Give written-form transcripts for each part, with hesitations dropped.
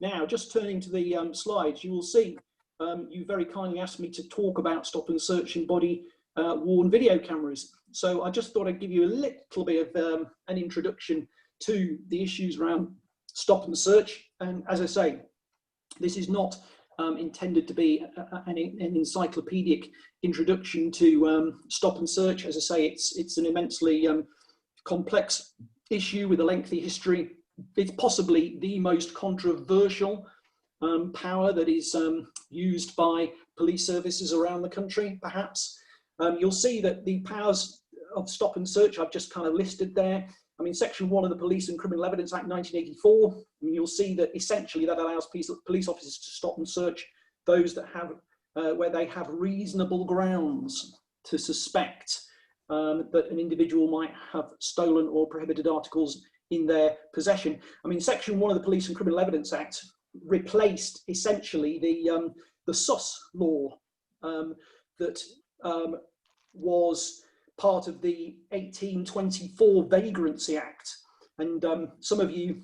Now, just turning to the slides, you will see you very kindly asked me to talk about stop and search in body worn video cameras. So I just thought I'd give you a little bit of an introduction to the issues around stop and search. And as I say, this is not intended to be an encyclopedic introduction to stop and search. As I say, it's an immensely complex issue with a lengthy history. It's possibly the most controversial power that is used by police services around the country, perhaps. You'll see that the powers of stop and search I've just kind of listed there. I mean, Section 1 of the Police and Criminal Evidence Act 1984, I mean, you'll see that essentially that allows police officers to stop and search those that have, where they have reasonable grounds to suspect that an individual might have stolen or prohibited articles in their possession. I mean, Section 1 of the Police and Criminal Evidence Act replaced essentially the SUS law that was part of the 1824 Vagrancy Act. And some of you,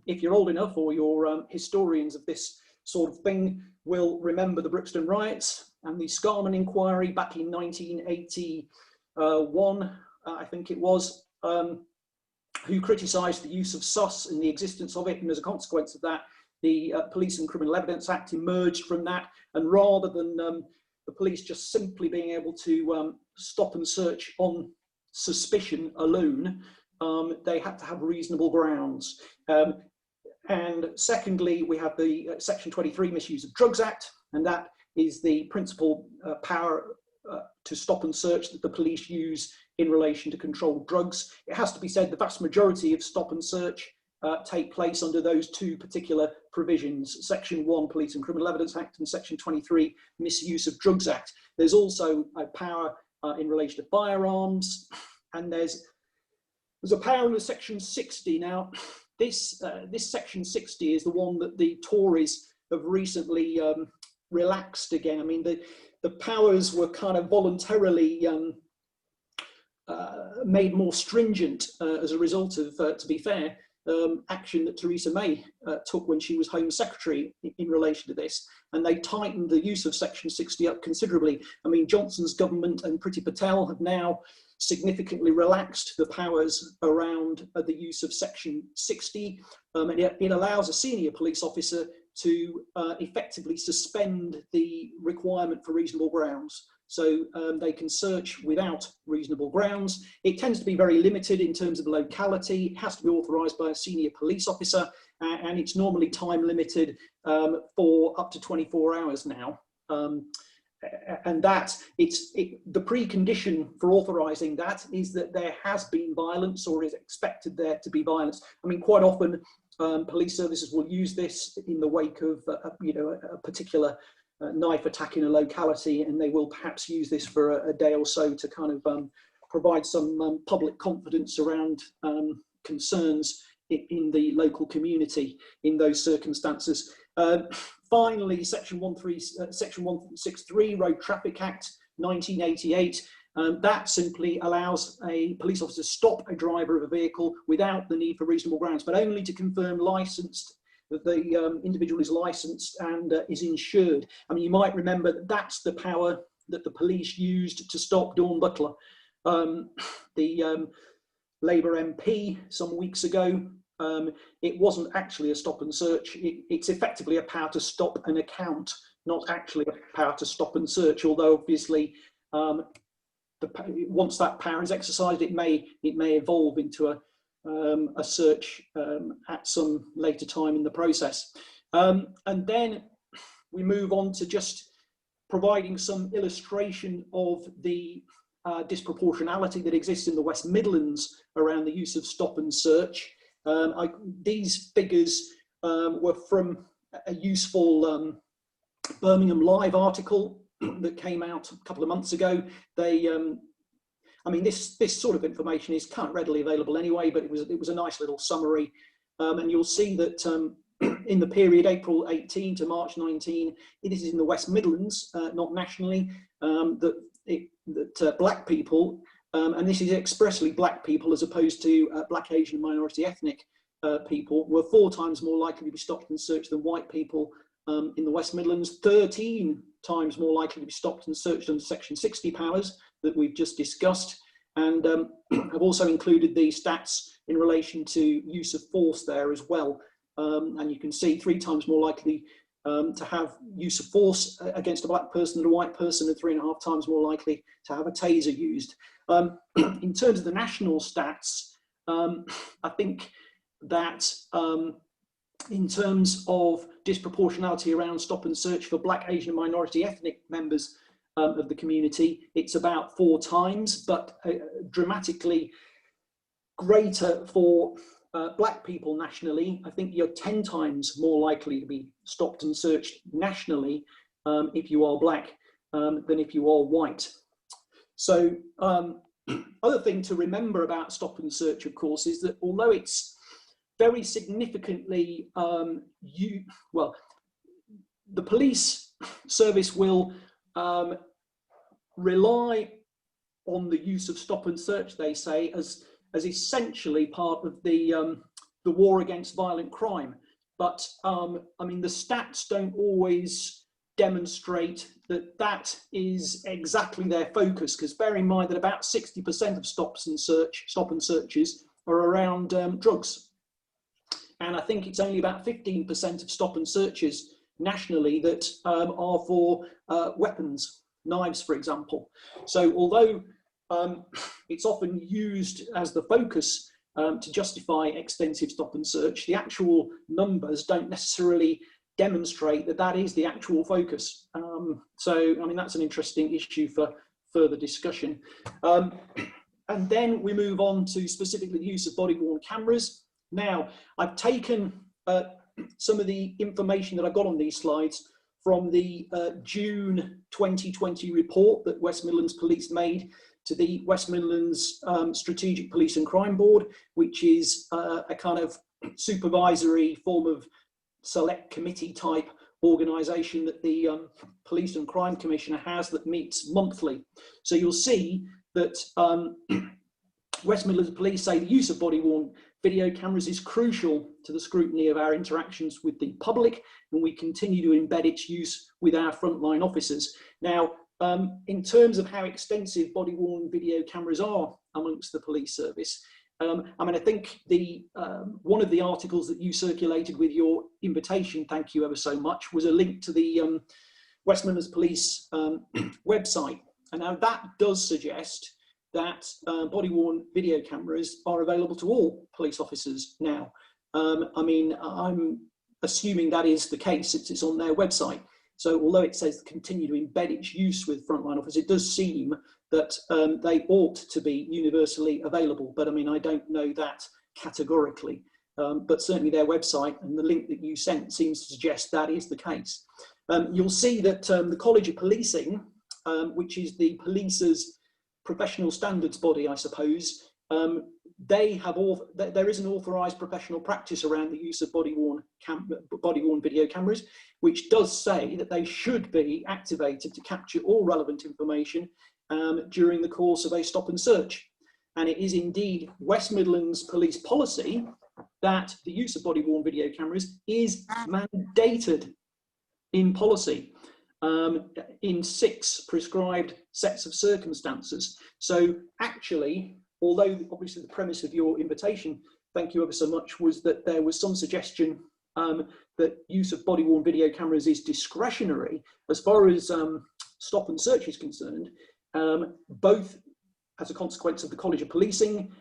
if you're old enough or you're historians of this sort of thing, will remember the Brixton riots and the Scarman inquiry back in 1981, I think it was, who criticised the use of SUS and the existence of it. And as a consequence of that, the Police and Criminal Evidence Act emerged from that. And rather than the police just simply being able to stop and search on suspicion alone, they had to have reasonable grounds. And secondly, we have the Section 23 Misuse of Drugs Act, and that is the principal power to stop and search that the police use in relation to controlled drugs. It has to be said the vast majority of stop and search take place under those two particular provisions, Section 1 Police and Criminal Evidence Act and Section 23 Misuse of Drugs Act. There's also a power in relation to firearms, and there's a power under Section 60. Now, this Section 60 is the one that the Tories have recently relaxed again. I mean, the powers were kind of voluntarily made more stringent as a result of, to be fair, action that Theresa May took when she was Home Secretary in relation to this, and they tightened the use of Section 60 up considerably. I mean, Johnson's government and Priti Patel have now significantly relaxed the powers around the use of Section 60, and it allows a senior police officer to effectively suspend the requirement for reasonable grounds. So they can search without reasonable grounds. It tends to be very limited in terms of locality. It has to be authorised by a senior police officer, and it's normally time limited for up to 24 hours now. And that the precondition for authorising that is that there has been violence or is expected there to be violence. I mean, quite often police services will use this in the wake of a particular knife attack in a locality, and they will perhaps use this for a day or so to kind of provide some public confidence around concerns in the local community in those circumstances. Finally, Section 163 Road Traffic Act 1988, that simply allows a police officer to stop a driver of a vehicle without the need for reasonable grounds, but only to confirm licensed, that the individual is licensed and is insured. I mean, you might remember that that's the power that the police used to stop Dawn Butler, the Labour MP, some weeks ago. It wasn't actually a stop and search. It's effectively a power to stop an account, not actually a power to stop and search, although obviously once that power is exercised, it may evolve into a search at some later time in the process. And then we move on to just providing some illustration of the disproportionality that exists in the West Midlands around the use of stop and search. These figures were from a useful Birmingham Live article that came out a couple of months ago. They I mean, this sort of information is kind of readily available anyway, but it was a nice little summary. And you'll see that in the period April 18 to March 19, it is in the West Midlands, not nationally, that black people, and this is expressly black people as opposed to black, Asian, minority ethnic people were 4 times more likely to be stopped and searched than white people in the West Midlands, 13 times more likely to be stopped and searched under Section 60 powers that we've just discussed. And I've also included the stats in relation to use of force there as well. And you can see 3 times more likely to have use of force against a black person than a white person, and 3.5 times more likely to have a taser used. In terms of the national stats, I think that in terms of disproportionality around stop and search for black, Asian and minority ethnic members of the community, it's about 4 times, but dramatically greater for black people nationally. I think you're 10 times more likely to be stopped and searched nationally if you are black than if you are white. So other thing to remember about stop and search, of course, is that although it's very significantly, the police service will rely on the use of stop and search, they say, as essentially part of the war against violent crime. But I mean, the stats don't always demonstrate that that is exactly their focus, because bear in mind that about 60% of stop and searches are around drugs. And I think it's only about 15% of stop and searches nationally that are for weapons, knives, for example. So although it's often used as the focus to justify extensive stop and search, the actual numbers don't necessarily demonstrate that that is the actual focus. So, I mean, that's an interesting issue for further discussion. And then we move on to specifically the use of body-worn cameras. Now, I've taken some of the information that I got on these slides from the June 2020 report that West Midlands Police made to the West Midlands Strategic Police and Crime Board, which is a kind of supervisory form of select committee type organisation that the Police and Crime Commissioner has that meets monthly. So you'll see that West Midlands Police say the use of body-worn video cameras is crucial to the scrutiny of our interactions with the public, and we continue to embed its use with our frontline officers. Now, in terms of how extensive body-worn video cameras are amongst the police service, I mean, I think the one of the articles that you circulated with your invitation, thank you ever so much, was a link to the West Midlands Police website. And now that does suggest that body-worn video cameras are available to all police officers now. I mean, I'm assuming that is the case since it's on their website. So although it says continue to embed its use with frontline officers, it does seem that they ought to be universally available. But I mean, I don't know that categorically. But certainly their website and the link that you sent seems to suggest that is the case. You'll see that the College of Policing, which is the police's professional standards body, I suppose, they have there is an authorised professional practice around the use of body-worn video cameras, which does say that they should be activated to capture all relevant information during the course of a stop and search. And it is indeed West Midlands police policy that the use of body-worn video cameras is mandated in policy in 6 prescribed sets of circumstances. So actually, although obviously the premise of your invitation, thank you ever so much, was that there was some suggestion that use of body-worn video cameras is discretionary, as far as stop and search is concerned, both as a consequence of the College of Policing,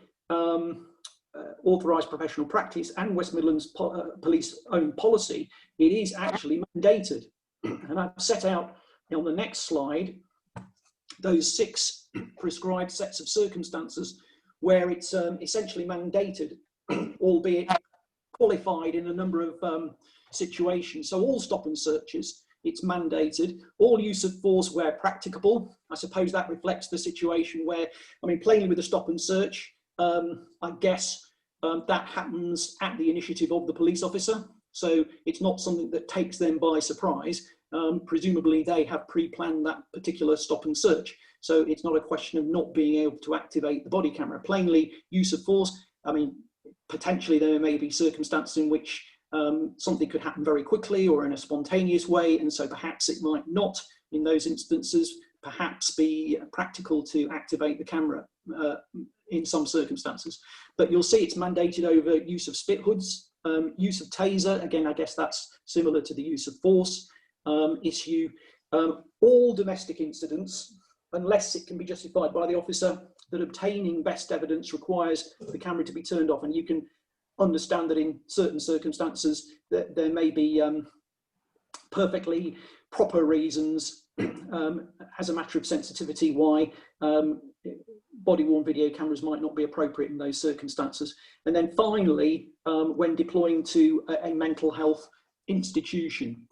authorised professional practice, and West Midlands Police own policy, it is actually mandated. And I've set out on the next slide those 6 prescribed sets of circumstances where it's essentially mandated, albeit qualified in a number of situations. So all stop and searches, it's mandated. All use of force where practicable. I suppose that reflects the situation where, I mean, plainly with a stop and search, I guess that happens at the initiative of the police officer. So it's not something that takes them by surprise. Presumably they have pre-planned that particular stop and search. So it's not a question of not being able to activate the body camera. Plainly, use of force, I mean, potentially there may be circumstances in which something could happen very quickly or in a spontaneous way, and so perhaps it might not, in those instances, perhaps be practical to activate the camera in some circumstances. But you'll see it's mandated over use of spit hoods, use of taser. Again, I guess that's similar to the use of force issue. All domestic incidents, unless it can be justified by the officer, that obtaining best evidence requires the camera to be turned off. And you can understand that in certain circumstances that there may be perfectly proper reasons as a matter of sensitivity why body-worn video cameras might not be appropriate in those circumstances. And then finally, when deploying to a mental health institution.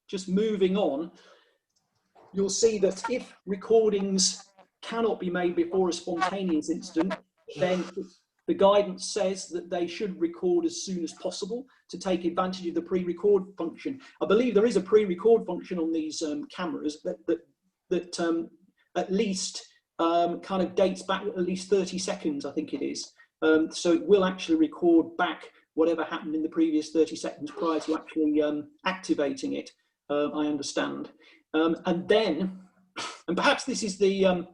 Just moving on, you'll see that if recordings cannot be made before a spontaneous incident, then the guidance says that they should record as soon as possible to take advantage of the pre-record function. I believe there is a pre-record function on these cameras that at least kind of dates back at least 30 seconds, I think it is. So it will actually record back whatever happened in the previous 30 seconds prior to actually activating it, I understand. And then, and perhaps this is the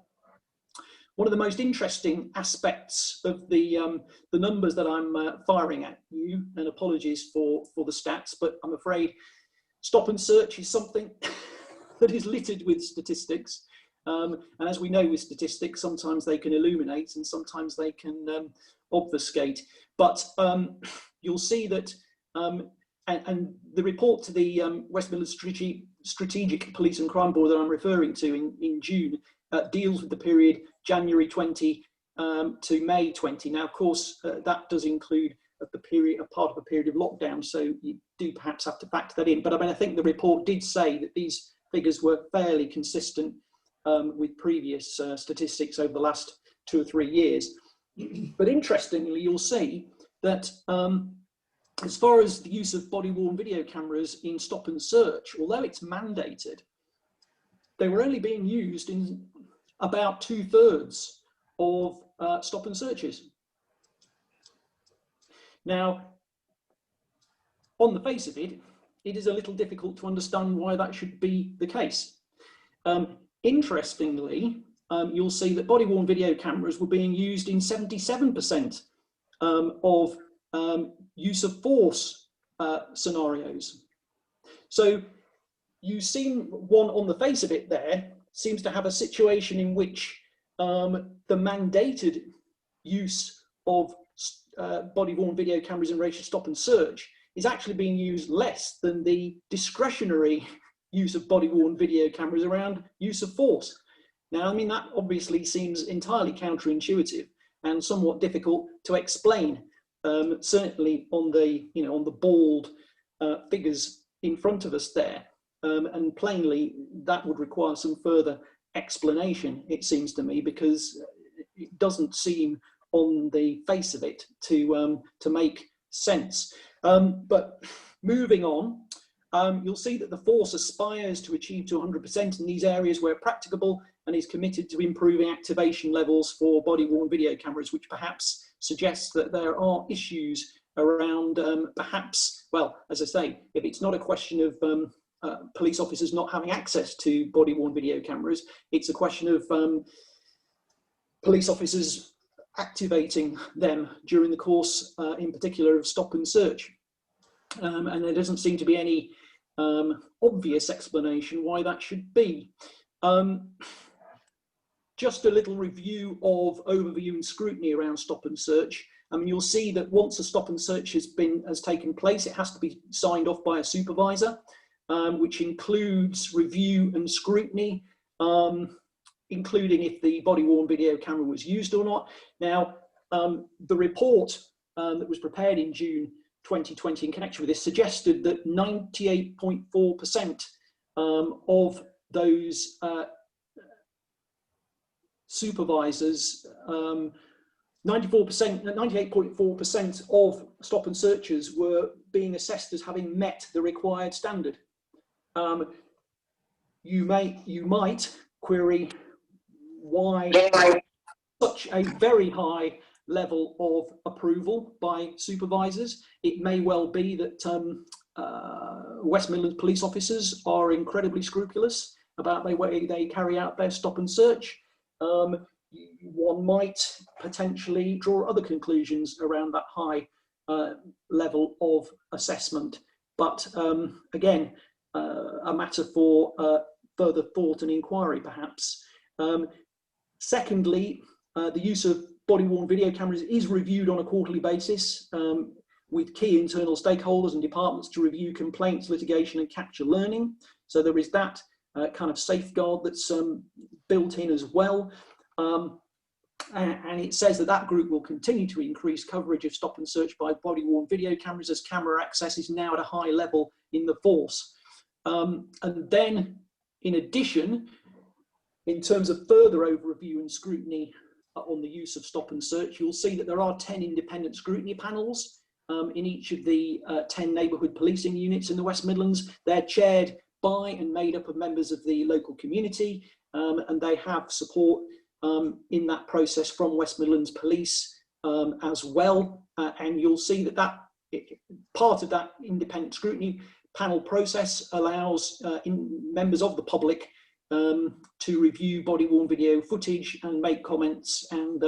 one of the most interesting aspects of the numbers that I'm firing at you, and apologies for the stats, but I'm afraid stop and search is something that is littered with statistics. And as we know with statistics, sometimes they can illuminate and sometimes they can obfuscate. But you'll see that, and the report to the West Midlands Strategic Police and Crime Board that I'm referring to in June deals with the period January 20 to May 20. Now, of course, that does include a part of a period of lockdown, so you do perhaps have to factor that in. But I mean, I think the report did say that these figures were fairly consistent with previous statistics over the last 2 or 3 years. But interestingly, you'll see that as far as the use of body-worn video cameras in stop and search, although it's mandated, they were only being used in about 2/3 of stop and searches. Now, on the face of it, it is a little difficult to understand why that should be the case. Interestingly, you'll see that body-worn video cameras were being used in 77% of use of force scenarios. So you seem, one on the face of it there, seems to have a situation in which the mandated use of body-worn video cameras in relation to stop and search is actually being used less than the discretionary use of body-worn video cameras around use of force. Now, I mean, that obviously seems entirely counterintuitive and somewhat difficult to explain, certainly on the bald figures in front of us there. And plainly, that would require some further explanation, it seems to me, because it doesn't seem on the face of it to make sense. But moving on, you'll see that the force aspires to achieve to 100% in these areas where practicable, and is committed to improving activation levels for body-worn video cameras, which perhaps suggests that there are issues around perhaps, well, as I say, if it's not a question of police officers not having access to body-worn video cameras, it's a question of police officers activating them during the course, in particular, of stop and search. And there doesn't seem to be any obvious explanation why that should be. Just a little review of overview and scrutiny around stop and search. I mean, you'll see that once a stop and search has taken place, it has to be signed off by a supervisor, which includes review and scrutiny, including if the body-worn video camera was used or not. Now, the report that was prepared in June 2020 in connection with this suggested that 98.4% of those supervisors, 98.4% of stop and searches were being assessed as having met the required standard. You might query why such a very high level of approval by supervisors. It may well be that West Midlands police officers are incredibly scrupulous about the way they carry out their stop and search. One might potentially draw other conclusions around that high level of assessment. But again, a matter for further thought and inquiry, perhaps. Secondly, the use of body-worn video cameras is reviewed on a quarterly basis with key internal stakeholders and departments to review complaints, litigation, and capture learning. So there is that kind of safeguard that's built in as well. And it says that that group will continue to increase coverage of stop and search by body-worn video cameras as camera access is now at a high level in the force. And then, in addition, in terms of further overview and scrutiny on the use of stop and search, you'll see that there are 10 independent scrutiny panels in each of the 10 neighbourhood policing units in the West Midlands. They're chaired by and made up of members of the local community, and they have support in that process from West Midlands Police as well. And you'll see that part of that independent scrutiny panel process allows members of the public to review body-worn video footage and make comments and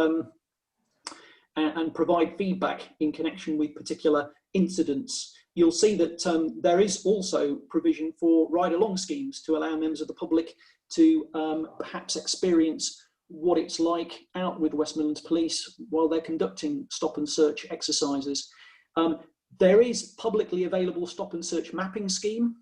provide feedback in connection with particular incidents. You'll see that there is also provision for ride-along schemes to allow members of the public to perhaps experience what it's like out with West Midlands Police while they're conducting stop and search exercises. There is publicly available stop and search mapping scheme,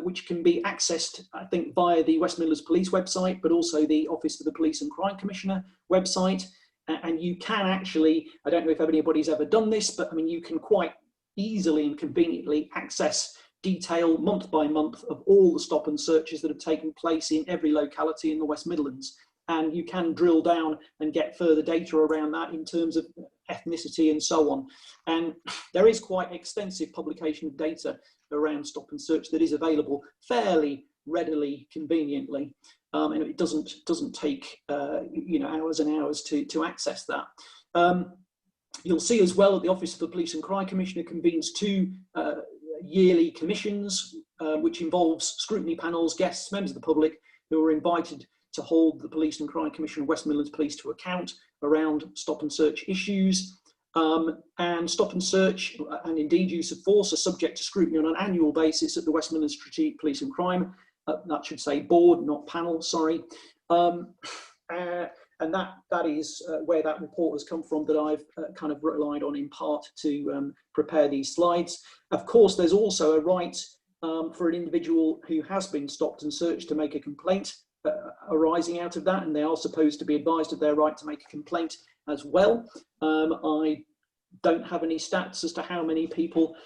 which can be accessed, I think, via the West Midlands Police website, but also the Office for the Police and Crime Commissioner website. And you can actually, I don't know if anybody's ever done this, but I mean, you can quite easily and conveniently access detail month by month of all the stop and searches that have taken place in every locality in the West Midlands. And you can drill down and get further data around that in terms of ethnicity and so on. And there is quite extensive publication of data around stop and search that is available fairly readily, conveniently, and it doesn't take hours and hours to access that. You'll see as well that the Office of the Police and Crime Commissioner convenes 2 yearly commissions, which involves scrutiny panels, guests, members of the public who are invited to hold the Police and Crime Commission of West Midlands Police to account around stop and search issues. And stop and search and indeed use of force are subject to scrutiny on an annual basis at the West Midlands Strategic Police and Crime, that should say board, not panel, sorry. And that is where that report has come from that I've kind of relied on in part to prepare these slides. Of course, there's also a right for an individual who has been stopped and searched to make a complaint arising out of that, and they are supposed to be advised of their right to make a complaint as well. I don't have any stats as to how many people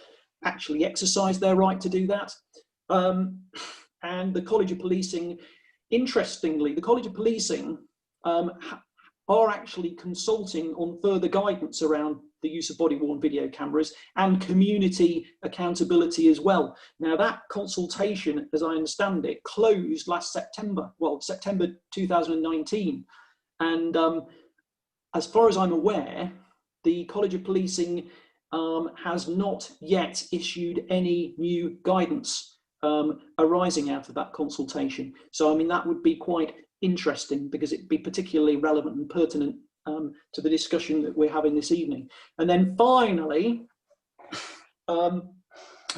actually exercise their right to do that. And the College of Policing, interestingly, the College of Policing are actually consulting on further guidance around the use of body-worn video cameras and community accountability as well. Now, that consultation, as I understand it, closed last September, well, September 2019. And as far as I'm aware, the College of Policing has not yet issued any new guidance arising out of that consultation. So, I mean, that would be quite interesting because it'd be particularly relevant and pertinent to the discussion that we're having this evening. And then finally, I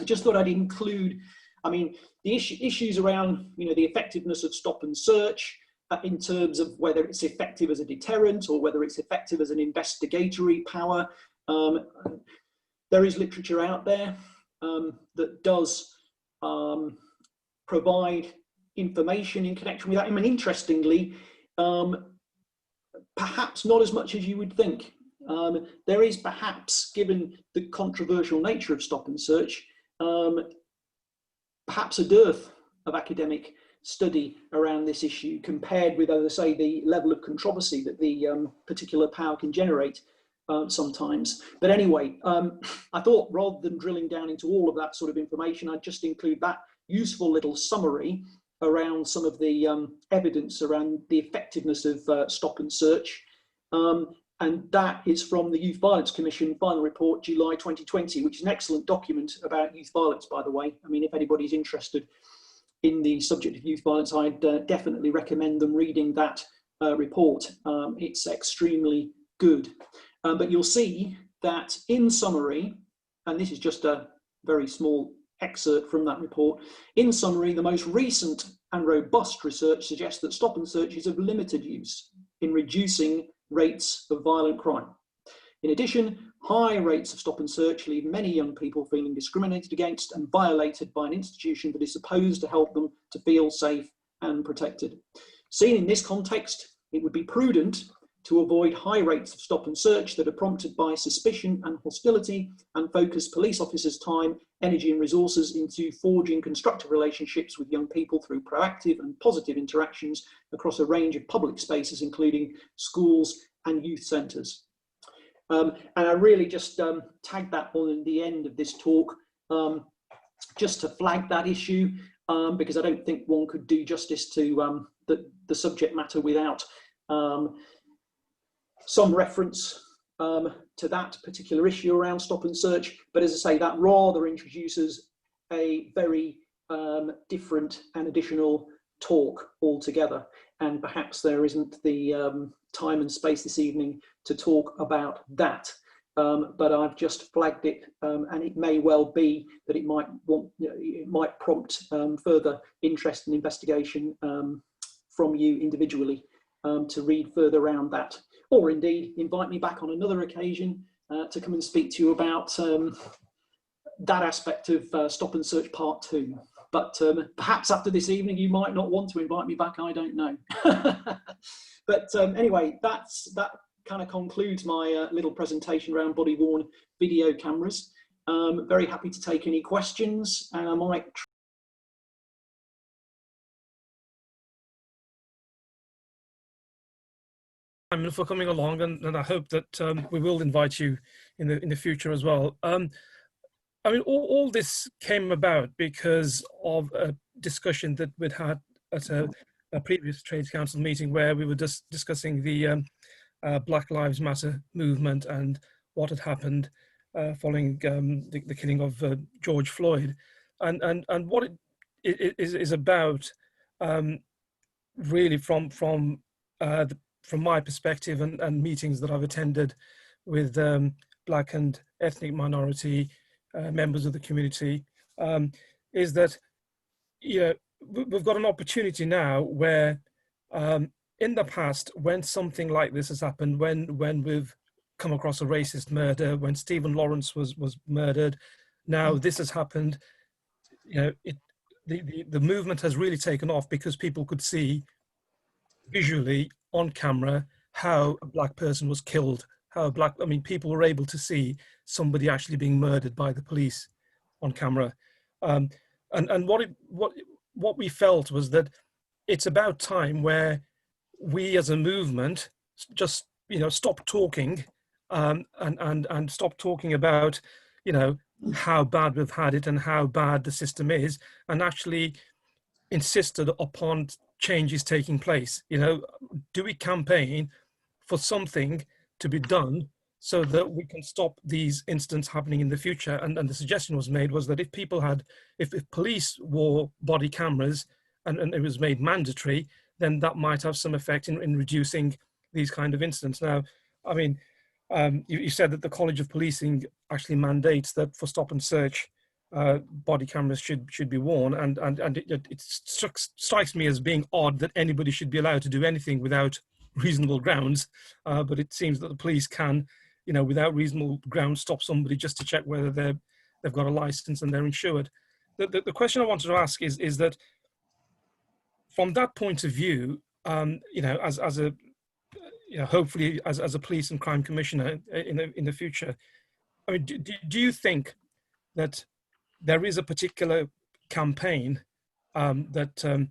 just thought I'd include, I mean, the issues around, the effectiveness of stop and search in terms of whether it's effective as a deterrent or whether it's effective as an investigatory power. There is literature out there that does provide information in connection with that. I mean, interestingly, perhaps not as much as you would think. There is perhaps, given the controversial nature of stop and search, perhaps a dearth of academic study around this issue compared with, as I say, the level of controversy that the particular power can generate sometimes. But anyway, I thought rather than drilling down into all of that sort of information, I'd just include that useful little summary around some of the evidence around the effectiveness of stop and search. And that is from the Youth Violence Commission final report, July 2020, which is an excellent document about youth violence, by the way. I mean, if anybody's interested in the subject of youth violence, I'd definitely recommend them reading that report. It's extremely good. But you'll see that in summary, and this is just a very small excerpt from that report, in summary, the most recent and robust research suggests that stop and search is of limited use in reducing rates of violent crime. In addition, high rates of stop and search leave many young people feeling discriminated against and violated by an institution that is supposed to help them to feel safe and protected. Seen in this context, it would be prudent to avoid high rates of stop and search that are prompted by suspicion and hostility, and focus police officers' time, energy and resources into forging constructive relationships with young people through proactive and positive interactions across a range of public spaces, including schools and youth centres. And I really just tagged that on in the end of this talk, just to flag that issue, because I don't think one could do justice to the subject matter without some reference to that particular issue around stop and search. But as I say, that rather introduces a very different and additional talk altogether. And perhaps there isn't the time and space this evening to talk about that. But I've just flagged it, and it may well be that it might prompt further interest and investigation from you individually to read further around that, or indeed invite me back on another occasion to come and speak to you about that aspect of stop and search part 2. But perhaps after this evening you might not want to invite me back, I don't know. But anyway, that kind of concludes my little presentation around body-worn video cameras. Very happy to take any questions, and I might for coming along, and I hope that we will invite you in the future as well. I mean, all this came about because of a discussion that we'd had at a previous Trades Council meeting, where we were just discussing the Black Lives Matter movement and what had happened following the killing of George Floyd, and what it is about, really from my perspective and meetings that I've attended with Black and ethnic minority members of the community, is that, you know, we've got an opportunity now where in the past, when something like this has happened, when we've come across a racist murder, when Stephen Lawrence was murdered, now this has happened, you know, the movement has really taken off because people could see visually on camera how a Black person was killed, people were able to see somebody actually being murdered by the police on camera. And what we felt was that it's about time where we as a movement just, you know, stop talking and stop talking about, you know, how bad we've had it and how bad the system is, and actually insisted upon changes taking place. You know, do we campaign for something to be done so that we can stop these incidents happening in the future? And the suggestion was made was that if people had, if police wore body cameras and it was made mandatory, then that might have some effect in reducing these kind of incidents. Now, I mean, you said that the College of Policing actually mandates that for stop and search, body cameras should be worn, and it strikes me as being odd that anybody should be allowed to do anything without reasonable grounds, but it seems that the police can, you know, without reasonable grounds, stop somebody just to check whether they've got a license and they're insured. The question I wanted to ask is that, from that point of view, you know, as a, you know, hopefully as a police and crime commissioner in the future, I mean, do you think that there is a particular campaign that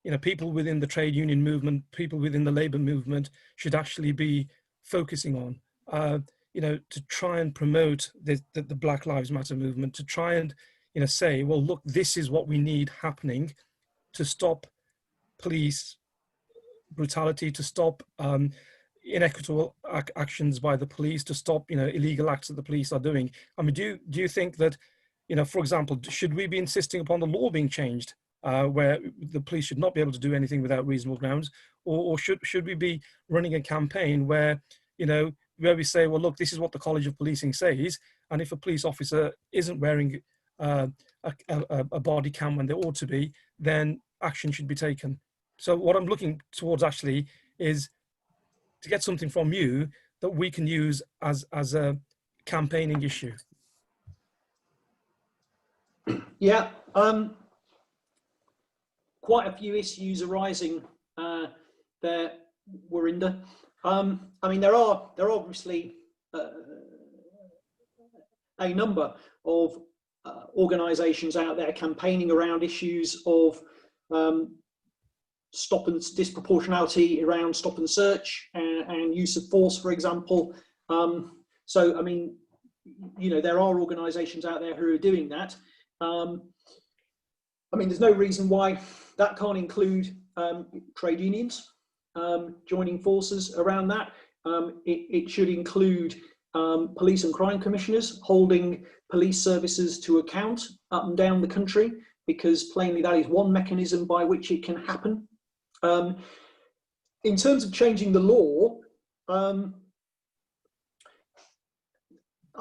you know, people within the trade union movement, people within the labour movement should actually be focusing on, you know, to try and promote the Black Lives Matter movement, to try and, you know, say, well, look, this is what we need happening to stop police brutality, to stop inequitable actions by the police to stop, illegal acts that the police are doing. I mean, do you think that, for example, should we be insisting upon the law being changed, where the police should not be able to do anything without reasonable grounds, or should we be running a campaign where, where we say, well, look, this is what the College of Policing says, and if a police officer isn't wearing a body cam when they ought to be, then action should be taken. So what I'm looking towards actually is to get something from you that we can use as a campaigning issue. Yeah, quite a few issues arising there, Warinder. I mean, there are obviously a number of organisations out there campaigning around issues of disproportionality around stop and search and use of force, for example. So, I mean, there are organisations out there who are doing that. I mean, there's no reason why that can't include trade unions joining forces around that. It should include police and crime commissioners holding police services to account up and down the country, because plainly that is one mechanism by which it can happen. In terms of changing the law, I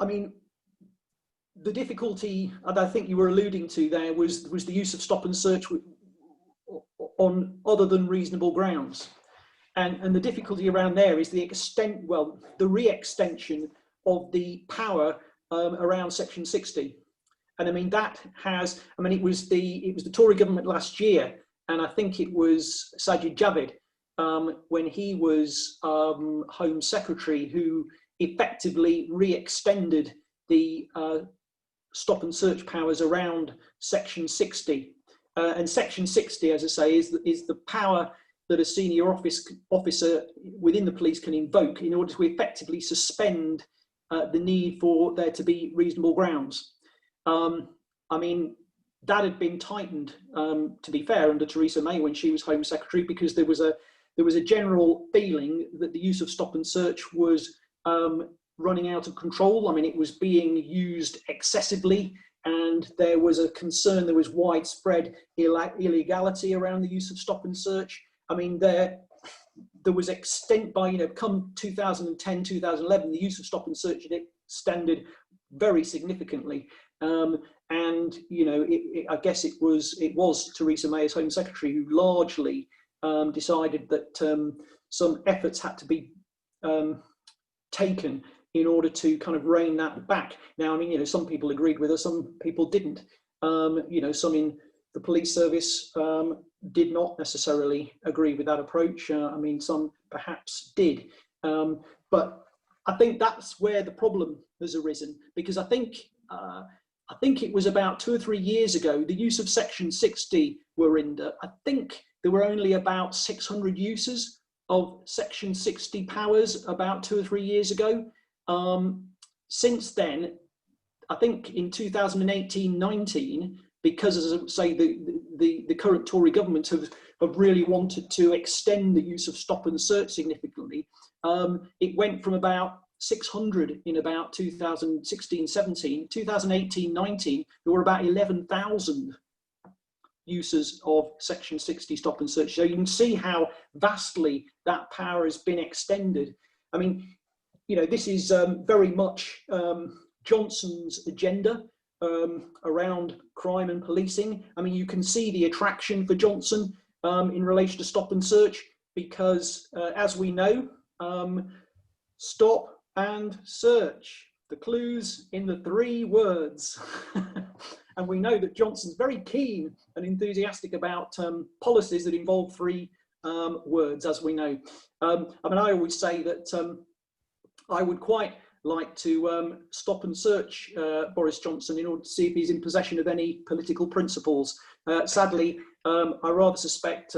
mean, the difficulty, and I think you were alluding to there, was the use of stop and search on other than reasonable grounds. And the difficulty around there is the re-extension of the power around Section 60. And I mean, it was the Tory government last year, and I think it was Sajid Javid, when he was Home Secretary, who effectively re-extended the stop and search powers around Section 60. And Section 60, as I say, is the power that a senior officer within the police can invoke in order to effectively suspend the need for there to be reasonable grounds. I mean, that had been tightened, to be fair, under Theresa May when she was Home Secretary, because there was a general feeling that the use of stop and search was running out of control. I mean, it was being used excessively, and there was a concern there was widespread illegality around the use of stop and search. I mean, there was extent by, come 2010, 2011, the use of stop and search had extended very significantly. And, I guess it was Theresa May as Home Secretary who largely decided that some efforts had to be taken in order to kind of rein that back. Now, I mean, some people agreed with her, some people didn't. Some in the police service did not necessarily agree with that approach. I mean, some perhaps did. But I think that's where the problem has arisen, because I think it was about 2 or 3 years ago, the use of Section 60 were in. I think there were only about 600 users of Section 60 powers about 2 or 3 years ago. Since then, I think in 2018-19, because, as I say, the current Tory government have really wanted to extend the use of stop and search significantly, it went from about 600 in about 2016-17, 2018-19, there were about 11,000 users of Section 60 stop and search. So you can see how vastly that power has been extended. I mean, this is very much Johnson's agenda around crime and policing. I mean, you can see the attraction for Johnson in relation to stop and search, because as we know, stop and search, the clues in the 3 words. And we know that Johnson's very keen and enthusiastic about policies that involve 3 words, as we know. I mean, I always say that I would quite like to stop and search Boris Johnson in order to see if he's in possession of any political principles. Sadly, I rather suspect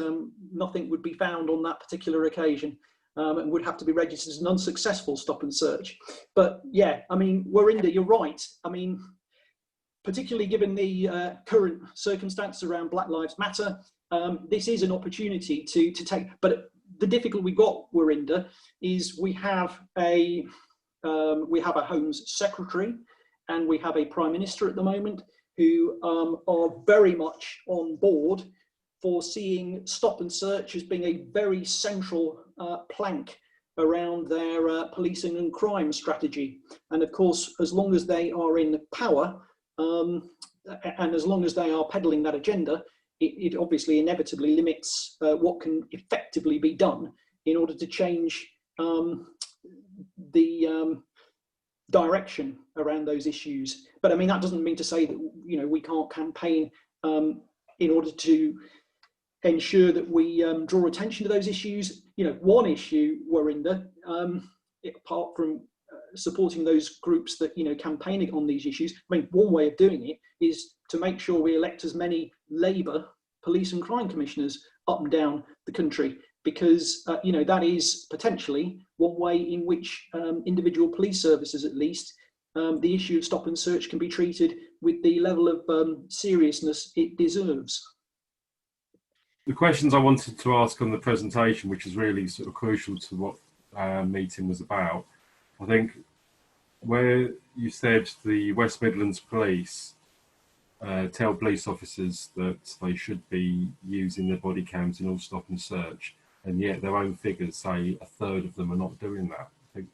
nothing would be found on that particular occasion, and would have to be registered as an unsuccessful stop and search. But yeah, I mean, Warinder, you're right. I mean, particularly given the current circumstances around Black Lives Matter, this is an opportunity to take, but the difficulty we've got, Warinda, is we have a Home's Secretary and we have a Prime Minister at the moment who are very much on board for seeing stop and search as being a very central plank around their policing and crime strategy. And of course, as long as they are in power, and as long as they are peddling that agenda, it obviously inevitably limits what can effectively be done in order to change the direction around those issues. But I mean, that doesn't mean to say that, you know, we can't campaign in order to ensure that we draw attention to those issues. You know, one issue, Warinda, apart from supporting those groups that, you know, campaigning on these issues, I mean, one way of doing it is to make sure we elect as many Labour police and crime commissioners up and down the country, because you know, that is potentially one way in which individual police services, at least, the issue of stop and search can be treated with the level of seriousness it deserves. The questions I wanted to ask on the presentation, which is really sort of crucial to what our meeting was about, I think, where you said the West Midlands Police tell police officers that they should be using their body cams in all stop and search, and yet their own figures say a third of them are not doing that. I think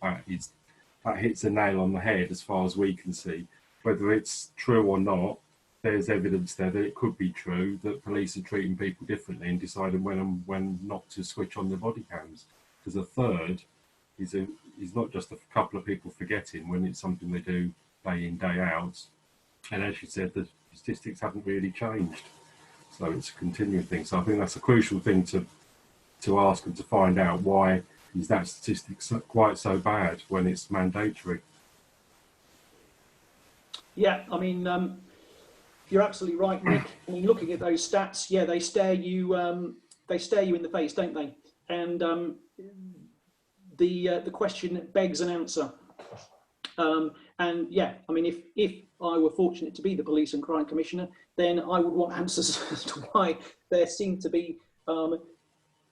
that hits a nail on the head as far as we can see. Whether it's true or not, there's evidence there that it could be true, that police are treating people differently and deciding when not to switch on their body cams. Because a third is not just a couple of people forgetting when it's something they do day in, day out. And as you said, the statistics haven't really changed. So it's a continuing thing. So I think that's a crucial thing to ask and to find out, why is that statistics quite so bad when it's mandatory? Yeah, I mean, you're absolutely right, Nick. I mean, looking at those stats, yeah, they stare you in the face, don't they? And the question begs an answer. And yeah, I mean, if I were fortunate to be the Police and Crime Commissioner, then I would want answers as to why there seemed to be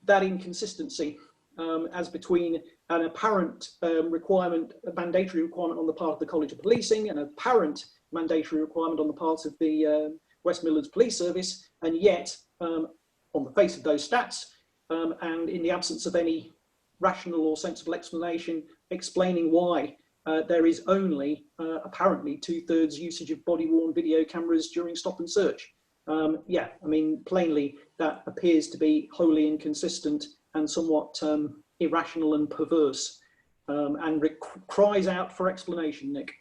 that inconsistency as between an apparent requirement, a mandatory requirement on the part of the College of Policing, and an apparent mandatory requirement on the part of the West Midlands Police Service, and yet on the face of those stats, and in the absence of any rational or sensible explanation explaining why there is only apparently 2/3 usage of body-worn video cameras during stop and search. Yeah, I mean, plainly that appears to be wholly inconsistent and somewhat irrational and perverse, and cries out for explanation, Nick.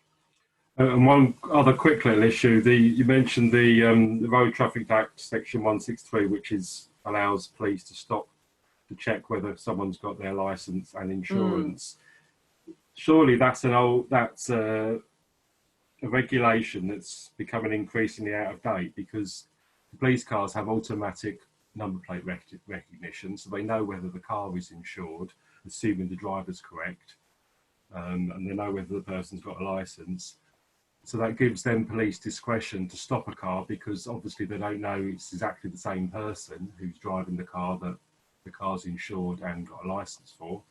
And one other quick little issue, you mentioned the Road Traffic Act section 163, which allows police to stop to check whether someone's got their licence and insurance. Surely that's a regulation that's becoming increasingly out of date, because the police cars have automatic number plate recognition, so they know whether the car is insured, assuming the driver's correct, and they know whether the person's got a licence. So that gives them police discretion to stop a car, because obviously they don't know it's exactly the same person who's driving the car that the car's insured and got a licence for.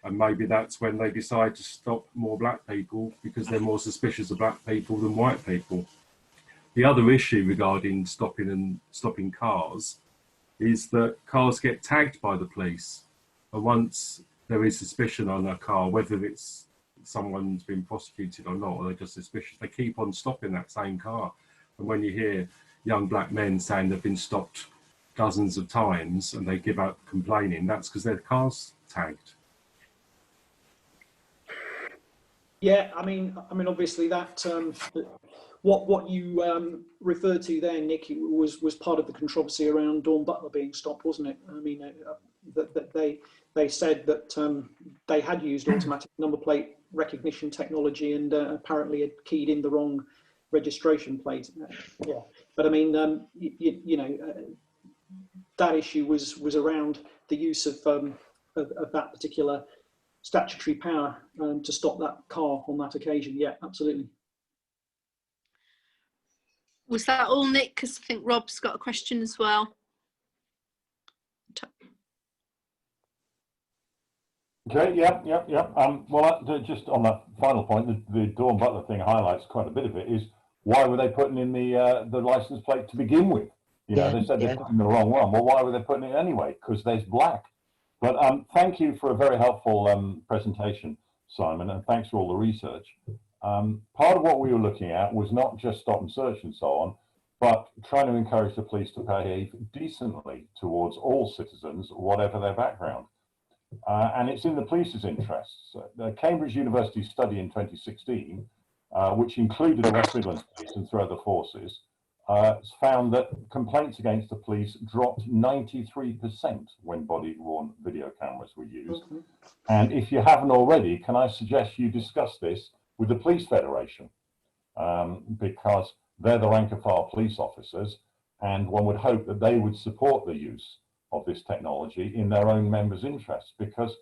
And maybe that's when they decide to stop more black people, because they're more suspicious of black people than white people. The other issue regarding stopping cars is that cars get tagged by the police. And once there is suspicion on a car, whether it's someone's been prosecuted or not, or they're just suspicious, they keep on stopping that same car. And when you hear young black men saying they've been stopped dozens of times and they give up complaining, that's because their car's tagged. Yeah, I mean, obviously that what you referred to there, Nick, was part of the controversy around Dawn Butler being stopped, wasn't it? I mean, that they said that they had used automatic number plate recognition technology and apparently had keyed in the wrong registration plate. Yeah, but I mean, you know, that issue was around the use of that particular statutory power to stop that car on that occasion. Yeah, absolutely. Was that all, Nick? Because I think Rob's got a question as well. Okay, yeah. Well, just on that final point, the Dawn Butler thing highlights quite a bit of it. Is why were they putting in the license plate to begin with? You know, they said they're putting the wrong one. Well, why were they putting it anyway? Because there's black. But thank you for a very helpful presentation, Simon, and thanks for all the research. Part of what we were looking at was not just stop and search and so on, but trying to encourage the police to behave decently towards all citizens, whatever their background. And it's in the police's interests. The Cambridge University study in 2016, which included the West Midlands Police and three other forces, found that complaints against the police dropped 93% when body-worn video cameras were used. And if you haven't already, can I suggest you discuss this with the Police Federation, because they're the rank and file police officers, and one would hope that they would support the use of this technology in their own members' interests, because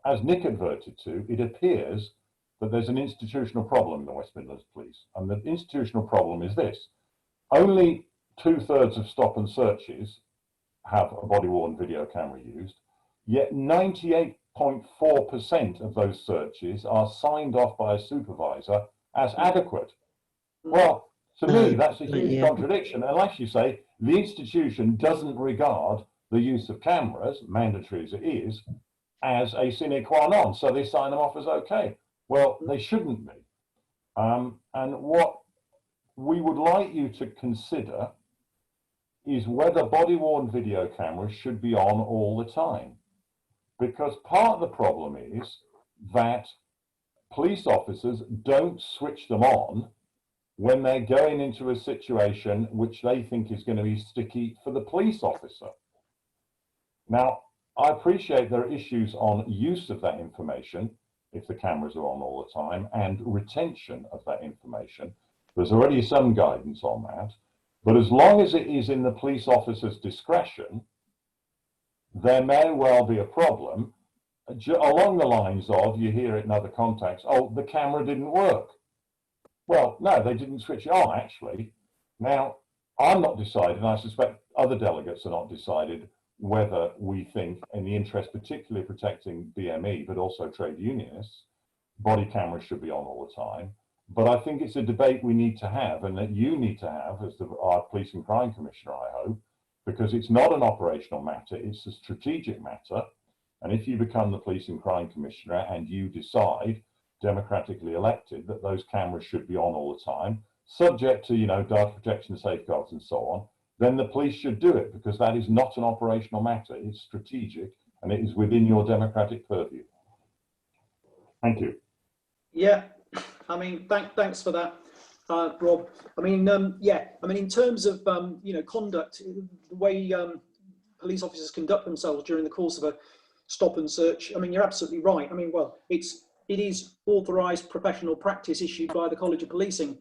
as Nick adverted to, it appears that there's an institutional problem in the West Midlands Police. And the institutional problem is this: only 2/3 of stop and searches have a body-worn video camera used, yet 98.4% of those searches are signed off by a supervisor as adequate. Well, to me, that's a huge contradiction, unless you say the institution doesn't regard the use of cameras, mandatory as it is, as a sine qua non, so they sign them off as okay. Well, they shouldn't be. And what we would like you to consider is whether body-worn video cameras should be on all the time. Because part of the problem is that police officers don't switch them on when they're going into a situation which they think is going to be sticky for the police officer. Now, I appreciate there are issues on use of that information if the cameras are on all the time, and retention of that information. There's already some guidance on that, but as long as it is in the police officer's discretion, there may well be a problem along the lines of, you hear it in other contexts, oh, the camera didn't work. Well, no, they didn't switch it on, actually. Now, I'm not decided, and I suspect other delegates are not decided, whether we think, in the interest particularly protecting BME, but also trade unionists, body cameras should be on all the time. But I think it's a debate we need to have, and that you need to have as our Police and Crime Commissioner, I hope, because it's not an operational matter, it's a strategic matter. And if you become the Police and Crime Commissioner and you decide, democratically elected, that those cameras should be on all the time, subject to, you know, data protection safeguards and so on, then the police should do it, because that is not an operational matter. It's strategic, and it is within your democratic purview. Thank you. Yeah, I mean, thanks for that, Rob. I mean, yeah, I mean, in terms of you know, conduct, the way police officers conduct themselves during the course of a stop and search, I mean, you're absolutely right. I mean, well, it is authorised professional practice issued by the College of Policing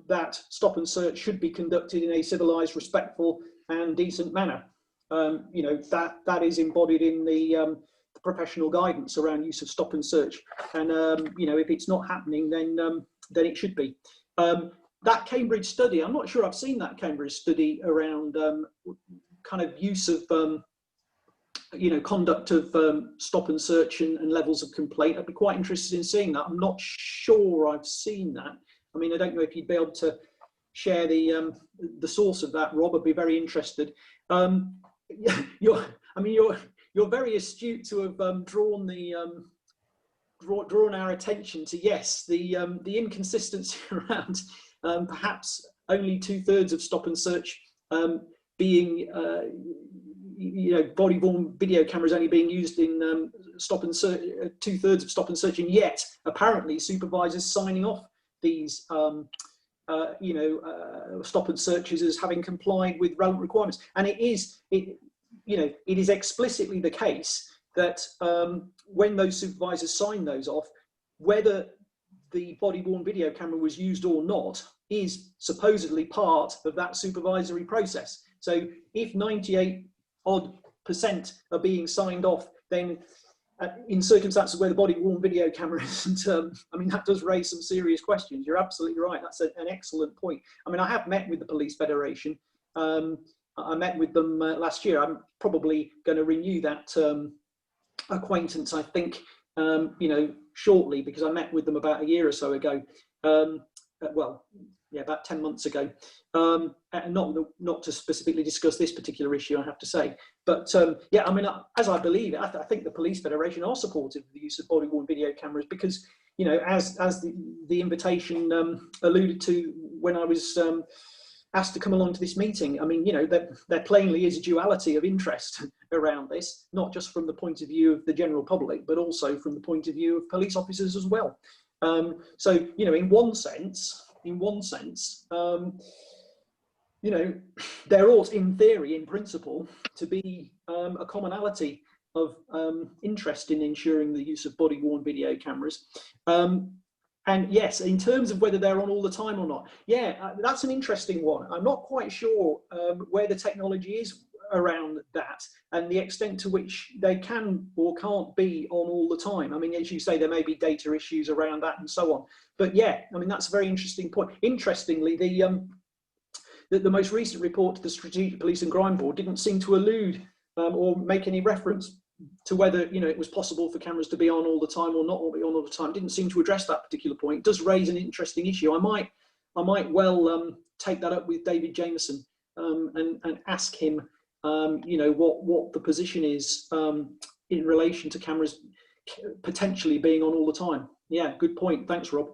that stop and search should be conducted in a civilised, respectful and decent manner. You know, that is embodied in the professional guidance around use of stop and search. And, you know, if it's not happening, then it should be. That Cambridge study, I'm not sure I've seen that Cambridge study around kind of use of, you know, conduct of stop and search and levels of complaint. I'd be quite interested in seeing that. I'm not sure I've seen that. I mean, I don't know if you'd be able to share the source of that, Rob. I'd be very interested. You're very astute to have drawn our attention to, yes, the inconsistency around perhaps only 2/3 of stop and search being you know, body-worn video cameras only being used in stop and search, 2/3 of stop and search, and yet apparently supervisors signing off these you know, stop and searches as having complied with relevant requirements. And it is explicitly the case that when those supervisors sign those off, whether the body-worn video camera was used or not is supposedly part of that supervisory process. So if 98% are being signed off, then in circumstances where the body-worn video camera isn't, I mean, that does raise some serious questions. You're absolutely right. That's an excellent point. I mean, I have met with the Police Federation. I met with them last year. I'm probably going to renew that acquaintance, I think, you know, shortly, because I met with them about a year or so ago. Well, yeah, about 10 months ago. And not to specifically discuss this particular issue, I have to say. But yeah, I mean, as I believe it, I think the Police Federation are supportive of the use of body-worn video cameras because, you know, as the invitation alluded to when I was asked to come along to this meeting, I mean, you know, there plainly is a duality of interest around this, not just from the point of view of the general public, but also from the point of view of police officers as well. So, you know, in one sense, you know, there ought, in theory, in principle, to be a commonality of interest in ensuring the use of body-worn video cameras. And yes, in terms of whether they're on all the time or not, yeah, that's an interesting one. I'm not quite sure where the technology is around that and the extent to which they can or can't be on all the time. I mean, as you say, there may be data issues around that and so on. But yeah, I mean, that's a very interesting point. Interestingly, the most recent report to the Strategic Police and Crime Board didn't seem to allude or make any reference to whether, you know, it was possible for cameras to be on all the time or not be on all the time. Didn't seem to address that particular point. It does raise an interesting issue. I might well take that up with David Jameson and ask him, you know, what the position is in relation to cameras potentially being on all the time. Yeah, good point. Thanks, Rob.